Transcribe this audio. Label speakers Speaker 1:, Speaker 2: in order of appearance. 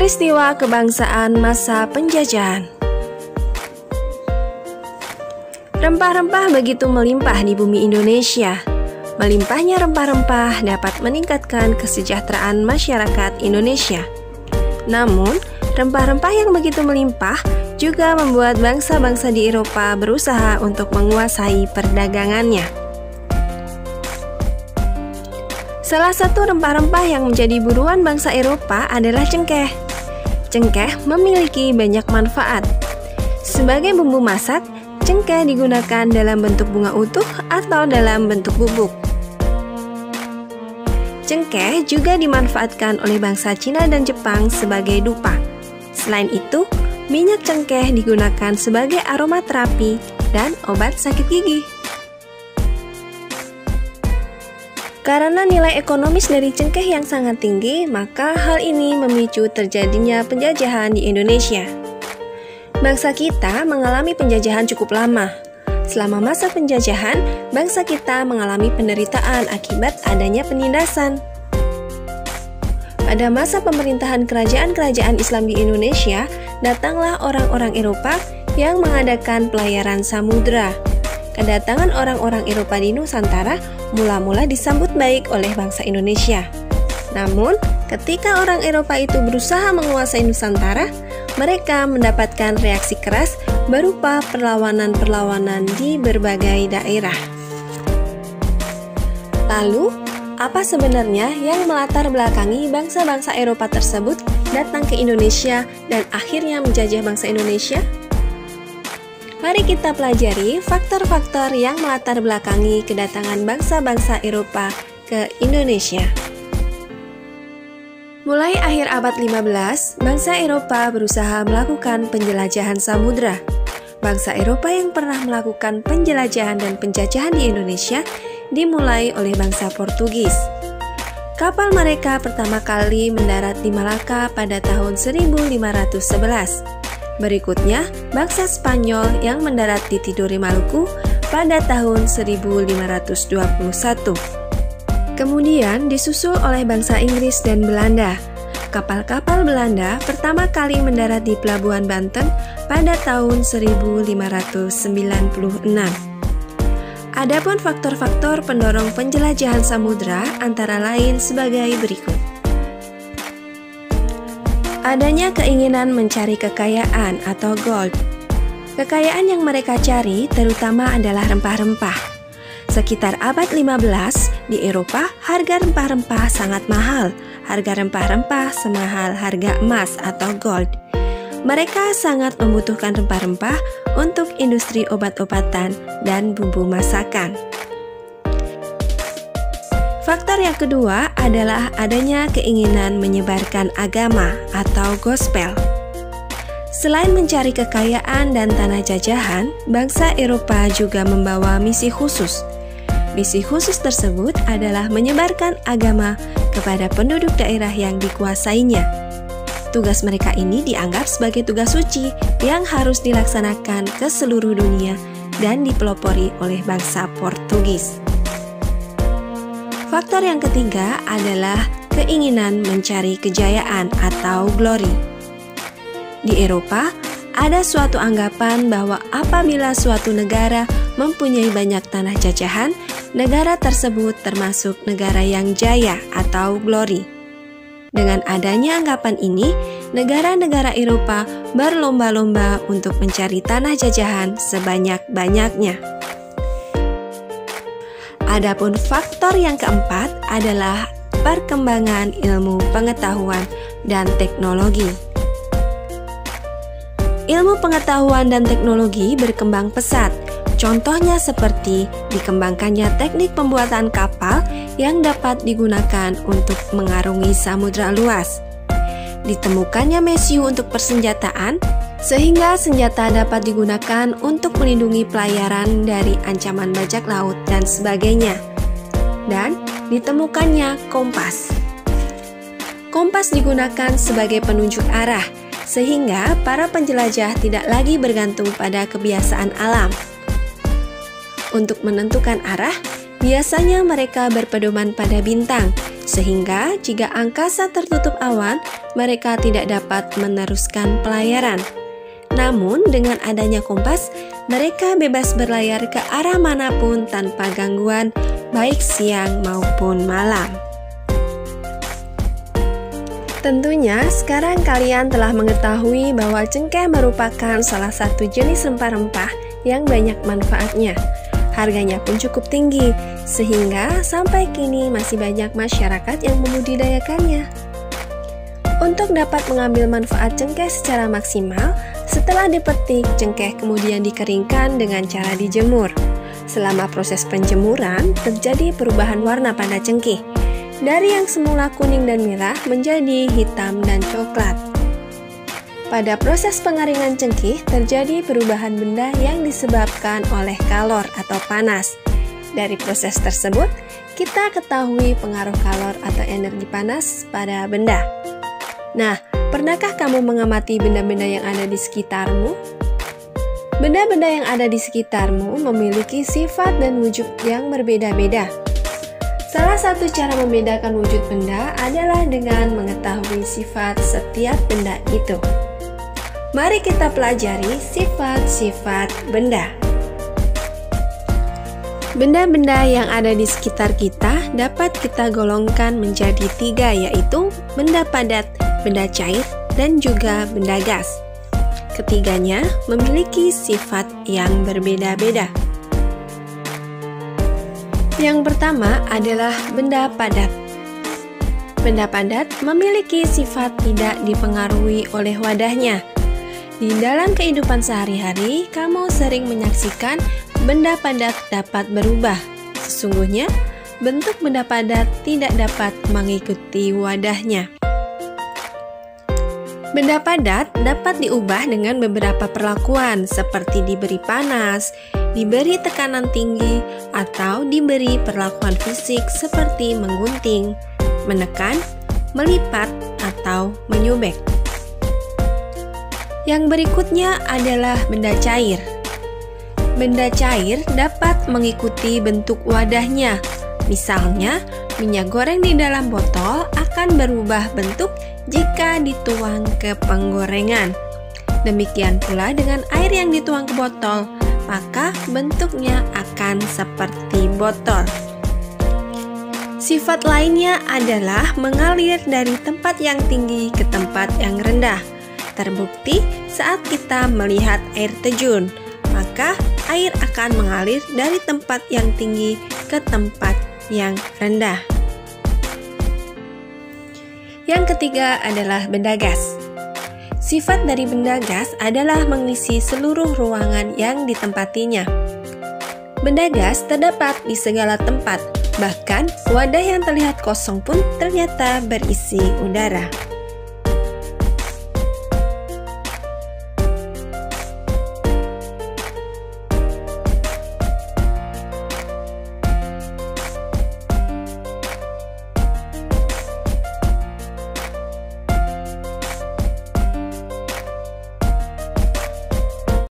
Speaker 1: Peristiwa kebangsaan masa penjajahan. Rempah-rempah begitu melimpah di bumi Indonesia. Melimpahnya rempah-rempah dapat meningkatkan kesejahteraan masyarakat Indonesia. Namun, rempah-rempah yang begitu melimpah juga membuat bangsa-bangsa di Eropa berusaha untuk menguasai perdagangannya. Salah satu rempah-rempah yang menjadi buruan bangsa Eropa adalah cengkeh. Cengkeh memiliki banyak manfaat. Sebagai bumbu masak, cengkeh digunakan dalam bentuk bunga utuh atau dalam bentuk bubuk. Cengkeh juga dimanfaatkan oleh bangsa Cina dan Jepang sebagai dupa. Selain itu, minyak cengkeh digunakan sebagai aromaterapi dan obat sakit gigi. Karena nilai ekonomis dari cengkeh yang sangat tinggi, maka hal ini memicu terjadinya penjajahan di Indonesia. Bangsa kita mengalami penjajahan cukup lama. Selama masa penjajahan, bangsa kita mengalami penderitaan akibat adanya penindasan. Pada masa pemerintahan kerajaan-kerajaan Islam di Indonesia, datanglah orang-orang Eropa yang mengadakan pelayaran samudera. Kedatangan orang-orang Eropa di Nusantara mula-mula disambut baik oleh bangsa Indonesia. Namun, ketika orang Eropa itu berusaha menguasai Nusantara, mereka mendapatkan reaksi keras berupa perlawanan-perlawanan di berbagai daerah. Lalu, apa sebenarnya yang melatar belakangi bangsa-bangsa Eropa tersebut datang ke Indonesia dan akhirnya menjajah bangsa Indonesia? Mari kita pelajari faktor-faktor yang melatar belakangi kedatangan bangsa-bangsa Eropa ke Indonesia. Mulai akhir abad 15, bangsa Eropa berusaha melakukan penjelajahan samudera. Bangsa Eropa yang pernah melakukan penjelajahan dan penjajahan di Indonesia dimulai oleh bangsa Portugis. Kapal mereka pertama kali mendarat di Malaka pada tahun 1511. Berikutnya, bangsa Spanyol yang mendarat di Tidore Maluku pada tahun 1521. Kemudian disusul oleh bangsa Inggris dan Belanda. Kapal-kapal Belanda pertama kali mendarat di Pelabuhan Banten pada tahun 1596. Adapun faktor-faktor pendorong penjelajahan samudera antara lain sebagai berikut. Adanya keinginan mencari kekayaan atau gold. Kekayaan yang mereka cari terutama adalah rempah-rempah. Sekitar abad 15, di Eropa harga rempah-rempah sangat mahal. Harga rempah-rempah semahal harga emas atau gold. Mereka sangat membutuhkan rempah-rempah untuk industri obat-obatan dan bumbu masakan. Faktor yang kedua adalah adanya keinginan menyebarkan agama atau gospel. Selain mencari kekayaan dan tanah jajahan, bangsa Eropa juga membawa misi khusus. Misi khusus tersebut adalah menyebarkan agama kepada penduduk daerah yang dikuasainya. Tugas mereka ini dianggap sebagai tugas suci yang harus dilaksanakan ke seluruh dunia dan dipelopori oleh bangsa Portugis. Faktor yang ketiga adalah keinginan mencari kejayaan atau glory. Di Eropa, ada suatu anggapan bahwa apabila suatu negara mempunyai banyak tanah jajahan, negara tersebut termasuk negara yang jaya atau glory. Dengan adanya anggapan ini, negara-negara Eropa berlomba-lomba untuk mencari tanah jajahan sebanyak-banyaknya. Adapun faktor yang keempat adalah perkembangan ilmu pengetahuan dan teknologi. Ilmu pengetahuan dan teknologi berkembang pesat. Contohnya seperti dikembangkannya teknik pembuatan kapal yang dapat digunakan untuk mengarungi samudra luas. Ditemukannya mesiu untuk persenjataan, sehingga senjata dapat digunakan untuk melindungi pelayaran dari ancaman bajak laut dan sebagainya. Dan ditemukannya kompas. Kompas digunakan sebagai penunjuk arah, sehingga para penjelajah tidak lagi bergantung pada kebiasaan alam. Untuk menentukan arah, biasanya mereka berpedoman pada bintang sehingga jika angkasa tertutup awan, mereka tidak dapat meneruskan pelayaran. Namun dengan adanya kompas, mereka bebas berlayar ke arah manapun tanpa gangguan, baik siang maupun malam. Tentunya sekarang kalian telah mengetahui bahwa cengkeh merupakan salah satu jenis rempah-rempah yang banyak manfaatnya. Harganya pun cukup tinggi, sehingga sampai kini masih banyak masyarakat yang membudidayakannya. Untuk dapat mengambil manfaat cengkeh secara maksimal, setelah dipetik, cengkeh kemudian dikeringkan dengan cara dijemur. Selama proses penjemuran, terjadi perubahan warna pada cengkeh, dari yang semula kuning dan merah menjadi hitam dan coklat. Pada proses pengeringan cengkeh terjadi perubahan benda yang disebabkan oleh kalor atau panas. Dari proses tersebut, kita ketahui pengaruh kalor atau energi panas pada benda. Nah, pernahkah kamu mengamati benda-benda yang ada di sekitarmu? Benda-benda yang ada di sekitarmu memiliki sifat dan wujud yang berbeda-beda. Salah satu cara membedakan wujud benda adalah dengan mengetahui sifat setiap benda itu. Mari kita pelajari sifat-sifat benda. Benda-benda yang ada di sekitar kita dapat kita golongkan menjadi 3, yaitu benda padat, benda cair, dan juga benda gas. Ketiganya memiliki sifat yang berbeda-beda. Yang pertama adalah benda padat. Benda padat memiliki sifat tidak dipengaruhi oleh wadahnya. Di dalam kehidupan sehari-hari, kamu sering menyaksikan benda padat dapat berubah. Sesungguhnya, bentuk benda padat tidak dapat mengikuti wadahnya. Benda padat dapat diubah dengan beberapa perlakuan, seperti diberi panas, diberi tekanan tinggi, atau diberi perlakuan fisik seperti menggunting, menekan, melipat, atau menyobek. Yang berikutnya adalah benda cair. Benda cair dapat mengikuti bentuk wadahnya. Misalnya, minyak goreng di dalam botol akan berubah bentuk jika dituang ke penggorengan. Demikian pula dengan air yang dituang ke botol, maka bentuknya akan seperti botol. Sifat lainnya adalah mengalir dari tempat yang tinggi ke tempat yang rendah. Terbukti saat kita melihat air terjun, maka air akan mengalir dari tempat yang tinggi ke tempat yang rendah. Yang ketiga adalah benda gas. Sifat dari benda gas adalah mengisi seluruh ruangan yang ditempatinya. Benda gas terdapat di segala tempat, bahkan wadah yang terlihat kosong pun ternyata berisi udara.